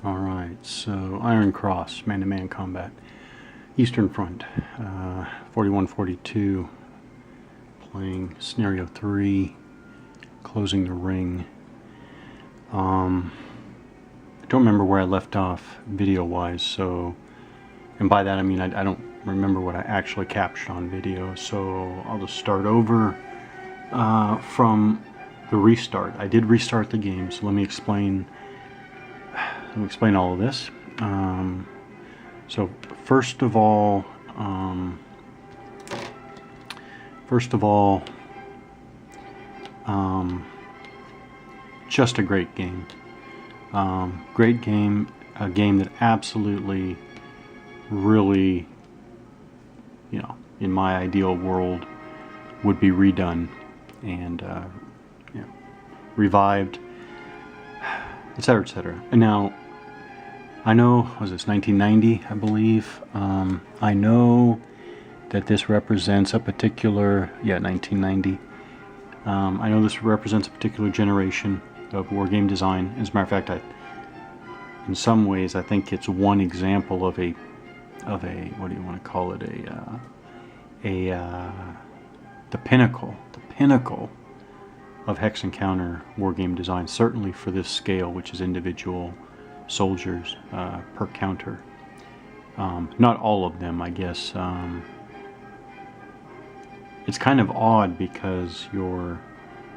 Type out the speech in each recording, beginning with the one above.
Alright, so Iron Cross, man-to-man combat. Eastern Front, 4142, playing Scenario 3, closing the ring. I don't remember where I left off video-wise, so, and by that I mean I don't remember what I actually captured on video, so I'll just start over from the restart. I did restart the game, so let me explain all of this. So first of all, just a great game. Great game, a game that absolutely, really, you know, in my ideal world, would be redone and you know, revived, etc., etc. And now, I know, was this 1990, I believe? I know that this represents a particular, 1990. I know this represents a particular generation of war game design. As a matter of fact, in some ways, I think it's one example of a, what do you want to call it? The pinnacle of hex and counter war game design. Certainly for this scale, which is individual soldiers per counter. Not all of them, I guess. It's kind of odd because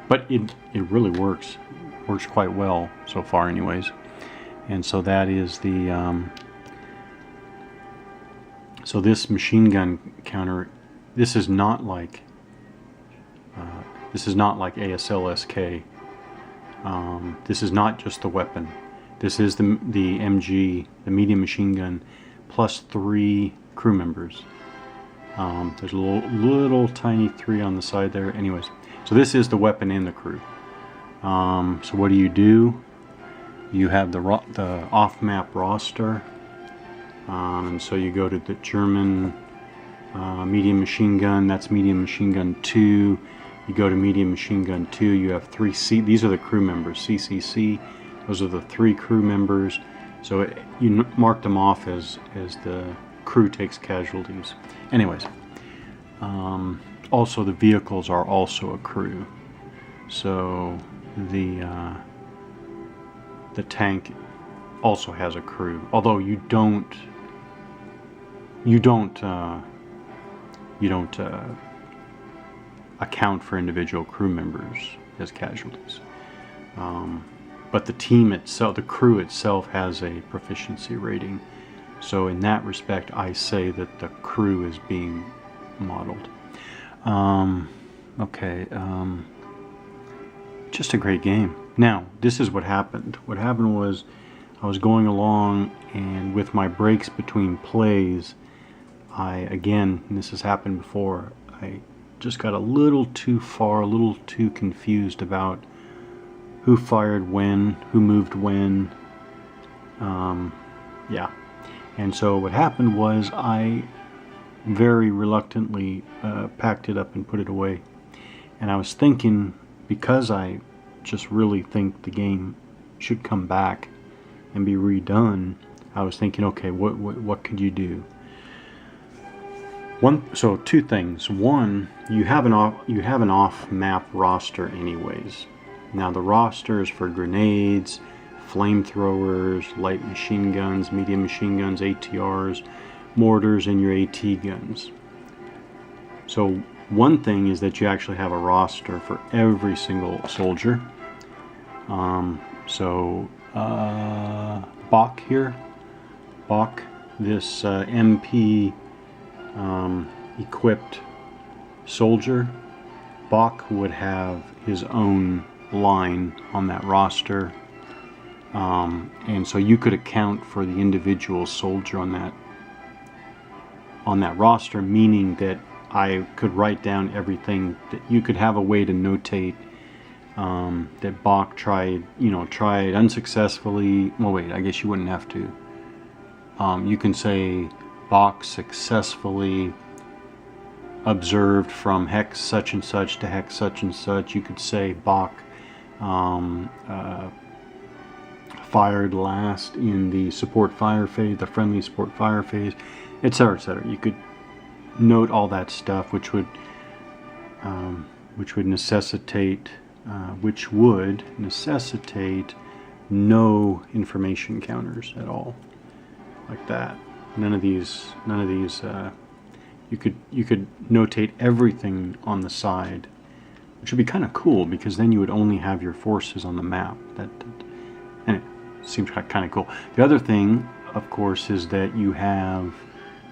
but it really works quite well so far, anyways. And so that is the so this machine gun counter. This is not like ASL-SK. This is not just the weapon. This is the MG, the medium machine gun, plus 3 crew members. There's a little tiny 3 on the side there. Anyways, so this is the weapon and the crew. So what do? You have the off-map roster, and so you go to the German medium machine gun. That's medium machine gun 2. You go to medium machine gun 2. You have 3 These are the crew members. CCC. Those are the 3 crew members. So you mark them off as the crew takes casualties. Anyways, also the vehicles are also a crew. So the tank also has a crew, although you don't account for individual crew members as casualties. But the team itself, the crew itself, has a proficiency rating. So in that respect, I say that the crew is being modeled. Just a great game. Now, this is what happened. What happened was I was going along, and with my breaks between plays, again, and this has happened before, I just got a little too far, a little too confused about who fired when, who moved when. And so what happened was I very reluctantly packed it up and put it away. And I was thinking, because I just really think the game should come back and be redone, I was thinking, okay, what could you do? So 2 things. One, you have an off-map roster anyways. Now the roster is for grenades, flamethrowers, light machine guns, medium machine guns, ATRs, mortars, and your AT guns. So one thing is that you actually have a roster for every single soldier. Bach here, this MP equipped soldier, Bach would have his own line on that roster. And so you could account for the individual soldier on that roster, meaning that I could write down everything, that you could have a way to notate that Bach tried unsuccessfully. Well, wait, I guess you wouldn't have to. You can say Bach successfulully observed from hex such and such to hex such and such. You could say Bach fired last in the support fire phase, the friendly support fire phase, etc., etc. You could note all that stuff, which would necessitate no information counters at all, like that. None of these. You could notate everything on the side, which would be kind of cool, because then you would only have your forces on the map. And it seems kind of cool. The other thing, of course, is that you have,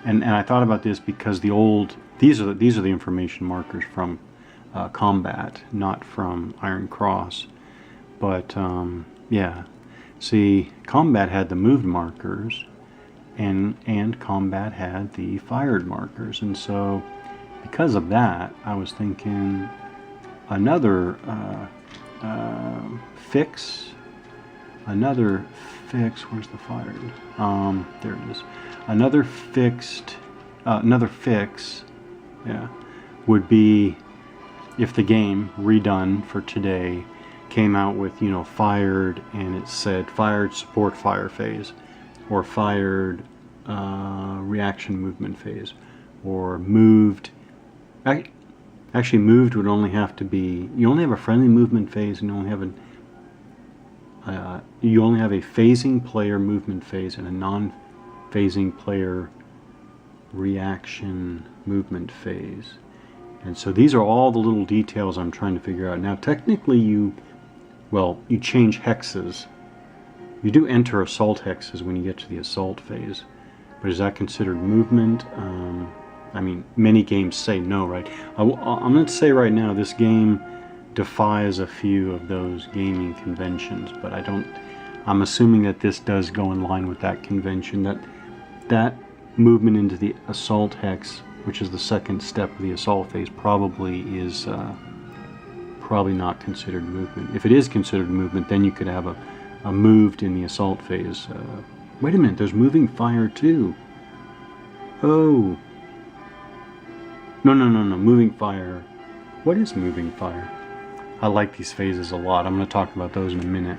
and I thought about this because these are the information markers from Combat, not from Iron Cross. But yeah, see, Combat had the moved markers, and Combat had the fired markers, and so because of that, I was thinking another fix. Where's the fired? There it is. Another fix, yeah, would be if the game redone for today came out with, fired, and it said fired support fire phase, or fired reaction movement phase, or moved. Actually, moved would only have to be, you only have a friendly movement phase, and you only have a phasing player movement phase and a non-phasing player reaction movement phase. And so these are all the little details I'm trying to figure out. Now, technically, you change hexes. You do enter assault hexes when you get to the assault phase, but is that considered movement? I mean, many games say no, right? I'm going to say right now, this game defies a few of those gaming conventions, but I'm assuming that this does go in line with that convention, that movement into the assault hex, which is the second step of the assault phase, probably is probably not considered movement. If it is considered movement, then you could have a moved in the assault phase. Wait a minute, there's moving fire too. Oh. No, moving fire. What is moving fire? I like these phases a lot. I'm going to talk about those in a minute.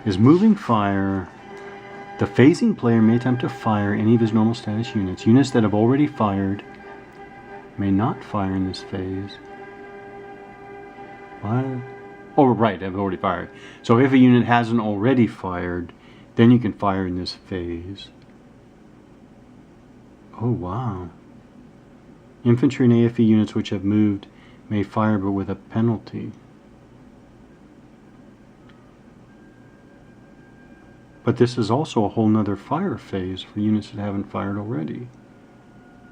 Is moving fire... The phasing player may attempt to fire any of his normal status units. Units that have already fired may not fire in this phase. What? Oh, right, have already fired. So if a unit hasn't already fired, then you can fire in this phase. Oh, wow. Infantry and AFE units which have moved may fire, but with a penalty. But this is also a whole nother fire phase for units that haven't fired already.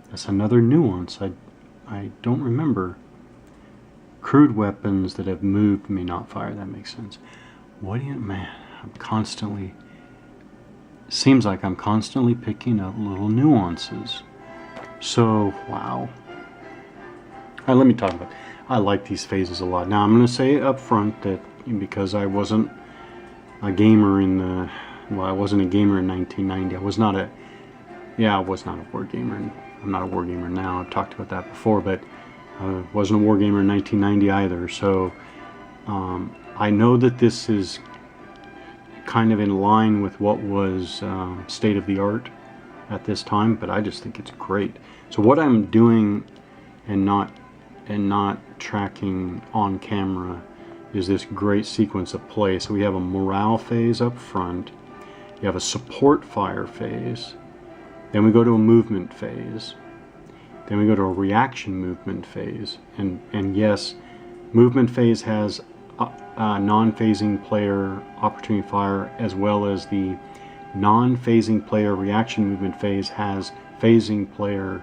That's another nuance I don't remember. Crude weapons that have moved may not fire. That makes sense. Man, seems like I'm constantly picking up little nuances. So, wow. All right, let me talk about it. I like these phases a lot. Now, I'm going to say up front that because I wasn't a gamer I wasn't a gamer in 1990. I was not a war gamer. I'm not a war gamer now. I've talked about that before, but I wasn't a war gamer in 1990 either. So I know that this is kind of in line with what was state of the art at this time, but I just think it's great. So what I'm doing and not tracking on camera is this great sequence of play. So we have a morale phase up front. You have a support fire phase. Then we go to a movement phase. Then we go to a reaction movement phase. And yes, movement phase has a non-phasing player opportunity fire, as well as the non-phasing player reaction movement phase has phasing player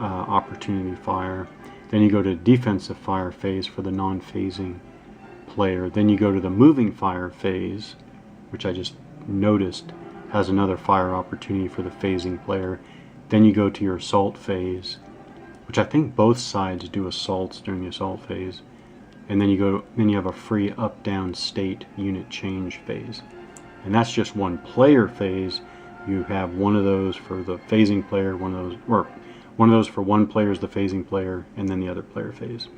opportunity fire. Then you go to defensive fire phase for the non-phasing player. Then you go to the moving fire phase, which I just noticed has another fire opportunity for the phasing player. Then you go to your assault phase, which I think both sides do assaults during the assault phase. And then you have a free up-down state unit change phase. And that's just one player phase. You have one of those for the phasing player, one of those for one player is the phasing player, and then the other player phase.